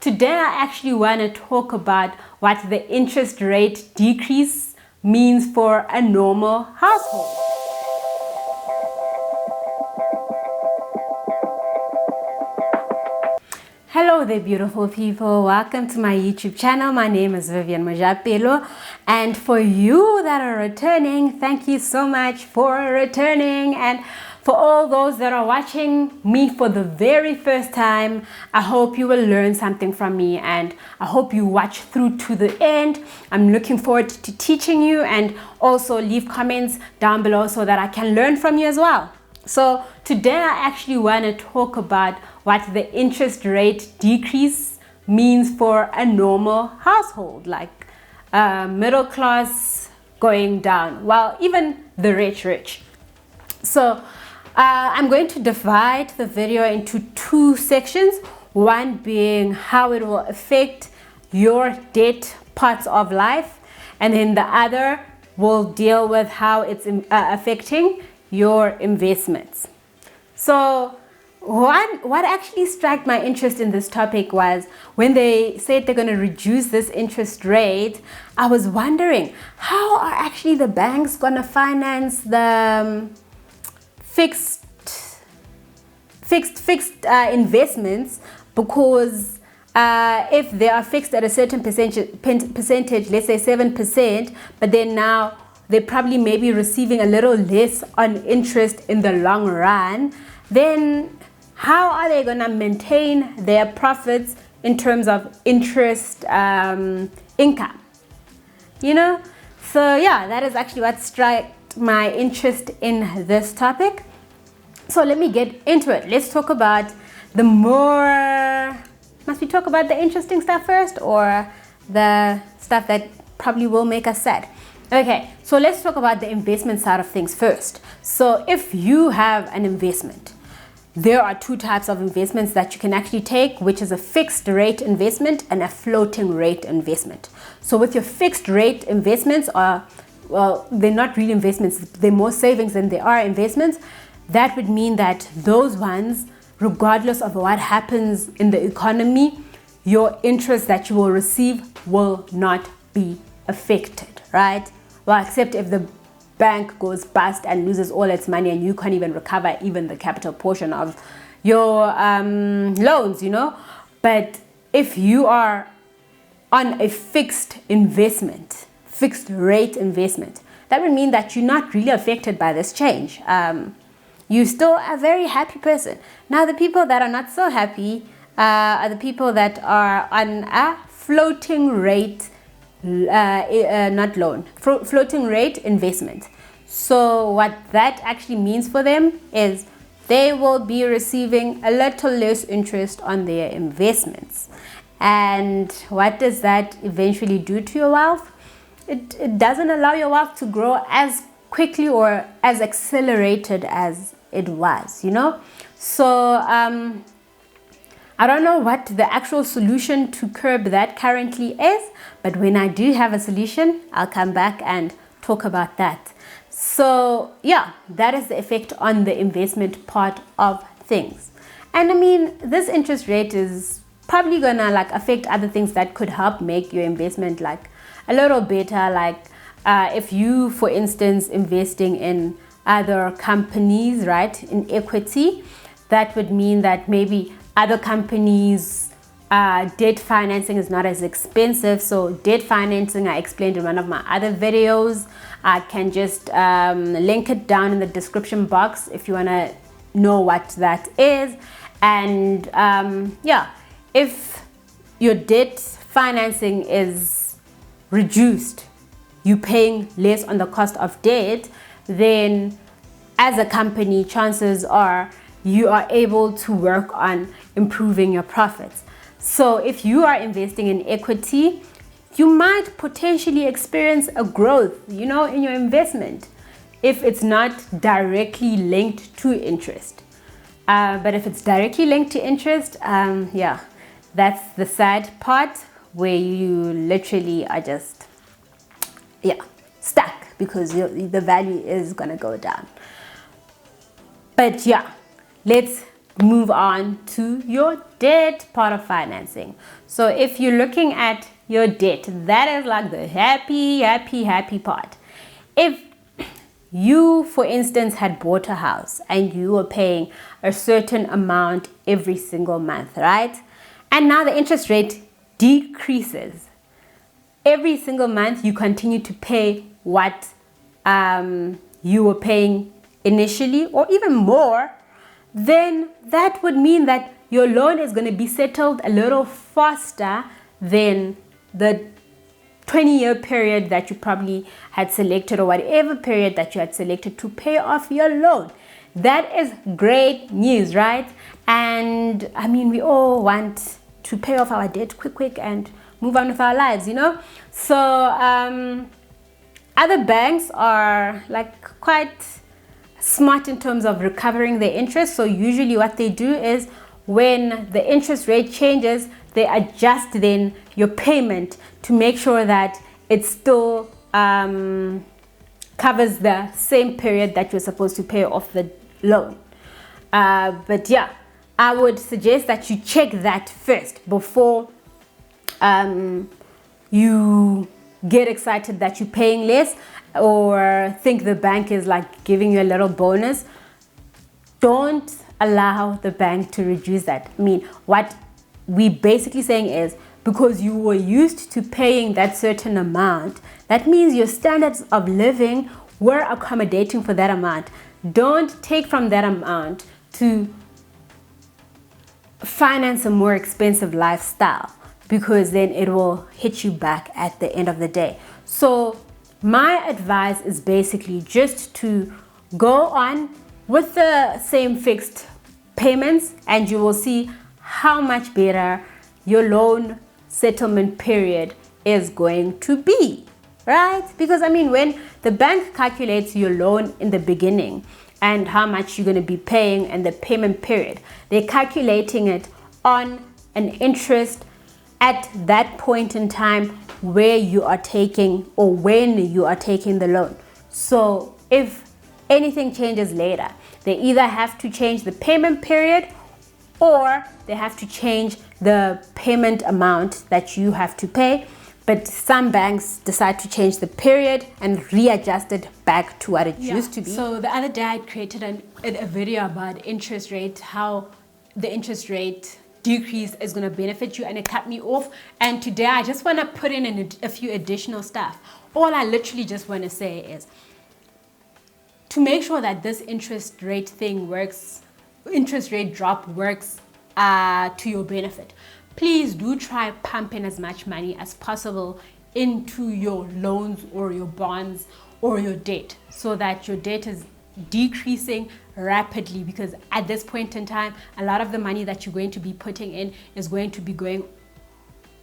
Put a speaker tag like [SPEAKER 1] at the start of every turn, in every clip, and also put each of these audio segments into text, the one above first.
[SPEAKER 1] Today I actually want to talk about what the interest rate decrease means for a normal household. Hello there, beautiful people. Welcome to my YouTube channel. My name is Vivienne.M, and for you that are returning, thank you so much for returning. And for all those that are watching me for the very first time, I hope you will learn something from me, and I hope you watch through to the end. I'm looking forward to teaching you, and also leave comments down below so that I can learn from you as well. So today I actually want to talk about what the interest rate decrease means for a normal household, like middle class going down, well, even the rich. So I'm going to divide the video into two sections, one being how it will affect your debt parts of life, and then the other will deal with how it's affecting your investments. So what actually struck my interest in this topic was when they said they're going to reduce this interest rate. I was wondering, how are actually the banks going to finance the fixed investments? Because if they are fixed at a certain percentage, let's say 7%, but then now they're probably maybe receiving a little less on interest in the long run, then how are they going to maintain their profits in terms of interest income? You know? So yeah, that is actually what struck my interest in this topic. So let me get into it. Let's talk about must we talk about the interesting stuff first, or the stuff that probably will make us sad? Okay, so let's talk about the investment side of things first. So if you have an investment, there are two types of investments that you can actually take, which is a fixed rate investment and a floating rate investment. So with your fixed rate investments, well, they're not really investments, they're more savings than they are investments. That would mean that those ones, regardless of what happens in the economy, your interest that you will receive will not be affected, right? Well, except if the bank goes bust and loses all its money and you can't even recover even the capital portion of your loans, you know. But if you are on a fixed rate investment, that would mean that you're not really affected by this change. You're still a very happy person. Now, the people that are not so happy are the people that are on a floating rate floating rate investment. So what that actually means for them is they will be receiving a little less interest on their investments. And what does that eventually do to your wealth? It doesn't allow your wealth to grow as quickly or as accelerated as it was, you know. So I don't know what the actual solution to curb that currently is, but when I do have a solution, I'll come back and talk about that. So yeah, that is the effect on the investment part of things. And I mean, this interest rate is probably gonna like affect other things that could help make your investment like a little better. Like if you, for instance, investing in other companies, right, in equity, that would mean that maybe other companies' debt financing is not as expensive. So debt financing, I explained in one of my other videos. I can just link it down in the description box if you want to know what that is. And yeah, if your debt financing is reduced, you're paying less on the cost of debt, then as a company, chances are you are able to work on improving your profits. So if you are investing in equity, you might potentially experience a growth, you know, in your investment if it's not directly linked to interest. But if it's directly linked to interest, yeah, that's the sad part where you literally are just, yeah, stuck because the value is gonna go down. But yeah, let's move on to your debt part of financing. So if you're looking at your debt, that is like the happy part. If you, for instance, had bought a house and you were paying a certain amount every single month, right? And now the interest rate decreases. Every single month you continue to pay what you were paying initially or even more, then that would mean that your loan is going to be settled a little faster than the 20-year period that you probably had selected, or whatever period that you had selected to pay off your loan. That is great news, right? And I mean, we all want to pay off our debt quick and move on with our lives, you know? So other banks are like quite smart in terms of recovering their interest. So usually what they do is when the interest rate changes, they adjust then your payment to make sure that it still covers the same period that you're supposed to pay off the loan. But yeah, I would suggest that you check that first before you get excited that you're paying less or think the bank is like giving you a little bonus. Don't allow the bank to reduce that. I mean, what we basically saying is, because you were used to paying that certain amount, that means your standards of living were accommodating for that amount. Don't take from that amount to finance a more expensive lifestyle, because then it will hit you back at the end of the day. So my advice is basically just to go on with the same fixed payments, and you will see how much better your loan settlement period is going to be, right? Because I mean, when the bank calculates your loan in the beginning and how much you're going to be paying and the payment period, they're calculating it on an interest at that point in time where you are taking, or when you are taking the loan. So if anything changes later, they either have to change the payment period or they have to change the payment amount that you have to pay. But some banks decide to change the period and readjust it back to what it used to be. So the other day I created a video about interest rate, how the interest rate decrease is going to benefit you, and it cut me off. And today I just want to put in a few additional stuff. All I literally just want to say is to make sure that this interest rate thing works, interest rate drop works to your benefit. Please do try pumping as much money as possible into your loans or your bonds or your debt, so that your debt is decreasing rapidly, because at this point in time, a lot of the money that you're going to be putting in is going to be going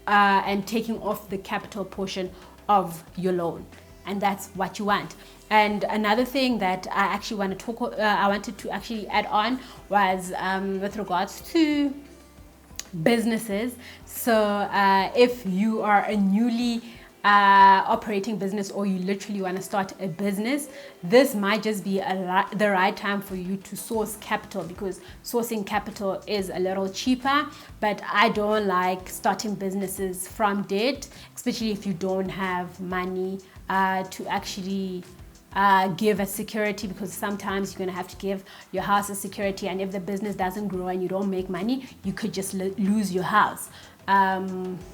[SPEAKER 1] and taking off the capital portion of your loan, and that's what you want. And another thing that I actually want to talk, I wanted to actually add on was with regards to businesses. So if you are a newly operating business, or you literally want to start a business, this might just be the right time for you to source capital, because sourcing capital is a little cheaper. But I don't like starting businesses from debt, especially if you don't have money to actually give as security, because sometimes you're going to have to give your house as security, and if the business doesn't grow and you don't make money, you could just lose your house,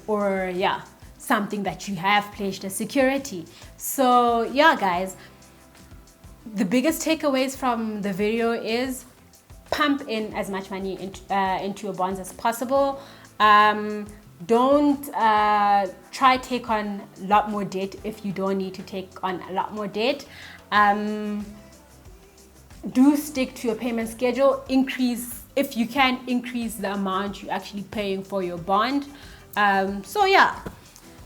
[SPEAKER 1] or yeah, something that you have pledged as security. So yeah guys, the biggest takeaways from the video is pump in as much money into your bonds as possible. Don't try take on a lot more debt if you don't need to take on a lot more debt. Do stick to your payment schedule. Increase, if you can, increase the amount you're actually paying for your bond. So yeah,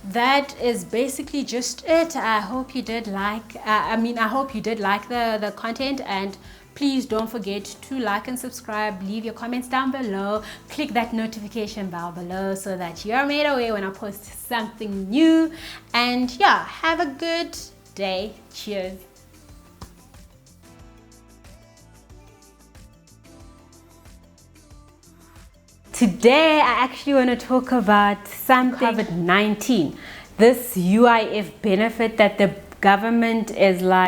[SPEAKER 1] that is basically just it. I hope you did like I hope you did like the content, and please don't forget to like and subscribe, leave your comments down below, click that notification bell below so that you're made aware when I post something new. And yeah, have a good day. Cheers. today I actually want to talk about something COVID-19, this UIF benefit that the government is like